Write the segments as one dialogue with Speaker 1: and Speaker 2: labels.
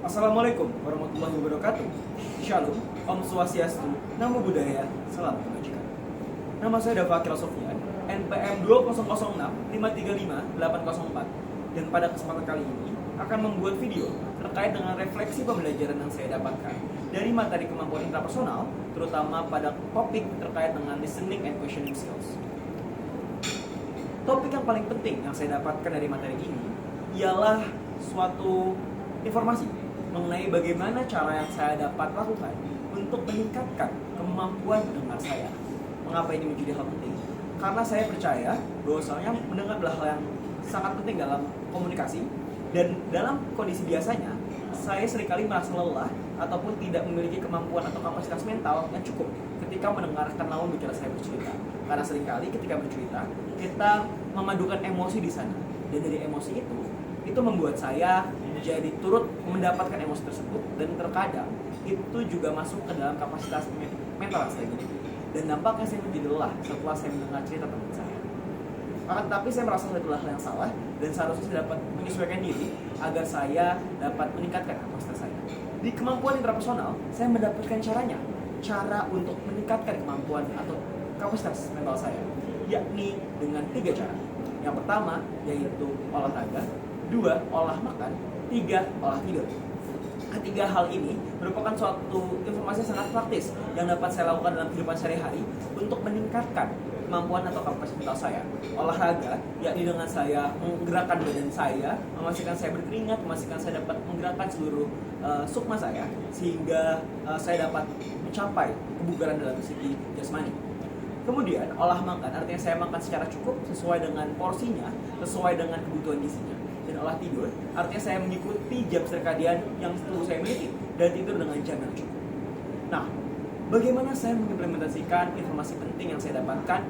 Speaker 1: Assalamualaikum warahmatullahi wabarakatuh. Shalom, Om Swastiastu, Namo Buddhaya, Salam Kebajikan. Nama saya Dava Akil Sofyan, NPM 20065355804. Dan pada kesempatan kali ini akan membuat video terkait dengan refleksi pembelajaran yang saya dapatkan dari materi kemampuan intrapersonal, terutama pada topik terkait dengan listening and questioning skills. Topik yang paling penting yang saya dapatkan dari materi ini ialah suatu informasi mengenai bagaimana cara yang saya dapat lakukan untuk meningkatkan kemampuan mendengar saya. Mengapa ini menjadi hal penting? Karena saya percaya bahwasanya mendengar adalah hal yang sangat penting dalam komunikasi, dan dalam kondisi biasanya saya seringkali merasa lelah ataupun tidak memiliki kemampuan atau kapasitas mental yang cukup ketika mendengarkan lawan bicara saya bercerita. Karena seringkali ketika bercerita kita memadukan emosi di sana, dan dari emosi itu membuat saya menjadi turut mendapatkan emosi tersebut, dan terkadang itu juga masuk ke dalam kapasitas mental saya gitu. Dan dampaknya saya menjadi lelah setelah saya mendengar cerita teman saya. Tapi saya merasa itu adalah hal yang salah, dan seharusnya saya dapat menyesuaikan diri agar saya dapat meningkatkan kapasitas saya. Di kemampuan intrapersonal, saya mendapatkan cara untuk meningkatkan kemampuan atau kapasitas mental saya, yakni dengan 3 cara. Yang pertama yaitu olahraga, 2 olah makan, 3 olah tidur. Ketiga hal ini merupakan suatu informasi yang sangat praktis yang dapat saya lakukan dalam kehidupan sehari-hari untuk meningkatkan kemampuan atau kapasitas mental saya. Olahraga, yakni dengan saya menggerakkan badan saya, memastikan saya berkeringat, memastikan saya dapat menggerakkan seluruh sukma saya, sehingga saya dapat mencapai kebugaran dalam segi jasmani. Kemudian olah makan, artinya saya makan secara cukup sesuai dengan porsinya, sesuai dengan kebutuhan gizinya. Dan olah tidur, artinya saya mengikuti jam sirkadian yang tubuh saya miliki dan tidur dengan jam yang cukup. Nah, bagaimana saya mengimplementasikan informasi penting yang saya dapatkan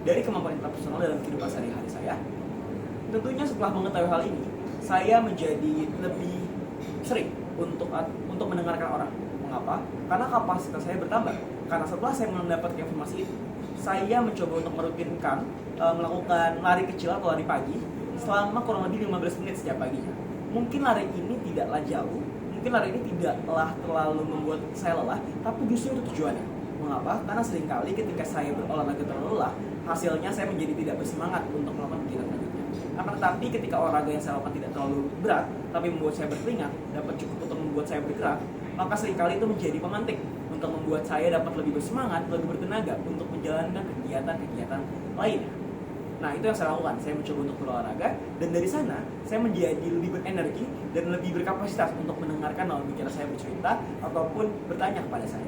Speaker 1: dari kemampuan intrapersonal dalam kehidupan sehari-hari saya? Tentunya setelah mengetahui hal ini, saya menjadi lebih sering untuk mendengarkan orang. Mengapa? Karena kapasitas saya bertambah. Karena setelah saya mendapatkan informasi itu, saya mencoba untuk merutinkan melakukan lari kecil atau lari pagi selama kurang lebih 15 menit setiap paginya. Mungkin lari ini tidaklah jauh, mungkin lari ini tidaklah terlalu membuat saya lelah, tapi justru itu tujuannya. Mengapa? Karena seringkali ketika saya berolahraga terlalu lelah, hasilnya saya menjadi tidak bersemangat untuk melakukan kegiatan selanjutnya. Akan tetapi ketika olahraga yang saya lakukan tidak terlalu berat, tapi membuat saya berkeringat, dapat cukup untuk membuat saya bergerak, maka seringkali itu menjadi pemantik untuk membuat saya dapat lebih bersemangat, lebih bertenaga untuk menjalankan kegiatan-kegiatan lainnya. Nah, itu yang saya lakukan. Saya mencoba untuk berolahraga, dan dari sana saya menjadi lebih berenergi dan lebih berkapasitas untuk mendengarkan lawan bicara saya bercerita ataupun bertanya kepada saya.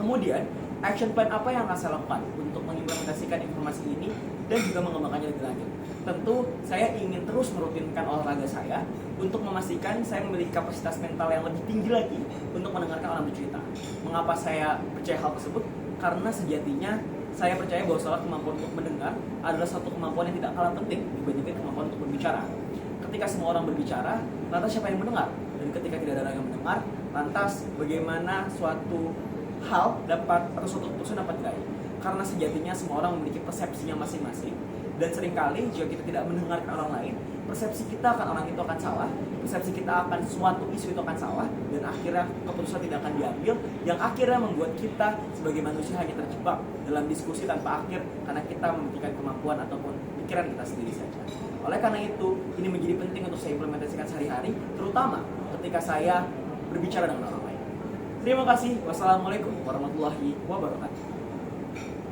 Speaker 1: Kemudian, action plan apa yang akan saya lakukan untuk mengimplementasikan informasi ini dan juga mengembangkannya lebih lanjut? Tentu saya ingin terus merutinkan olahraga saya untuk memastikan saya memiliki kapasitas mental yang lebih tinggi lagi untuk mendengarkan orang bercerita. Mengapa saya percaya hal tersebut? Karena sejatinya saya percaya bahwa salah kemampuan untuk mendengar adalah satu kemampuan yang tidak kalah penting dibandingkan kemampuan untuk berbicara. Ketika semua orang berbicara, lantas siapa yang mendengar? Dan ketika tidak ada orang yang mendengar, lantas bagaimana suatu hal dapat atau suatu keputusan dapat diraih? Karena sejatinya semua orang memiliki persepsinya masing-masing, dan seringkali jika kita tidak mendengarkan orang lain, persepsi kita akan orang itu akan salah, persepsi kita akan suatu isu itu akan salah, dan akhirnya keputusan tidak akan diambil, yang akhirnya membuat kita sebagai manusia hanya terjebak dalam diskusi tanpa akhir karena kita memikirkan kemampuan ataupun pikiran kita sendiri saja. Oleh karena itu, ini menjadi penting untuk saya implementasikan sehari-hari, terutama ketika saya berbicara dengan orang lain. Terima kasih. Wassalamualaikum warahmatullahi wabarakatuh.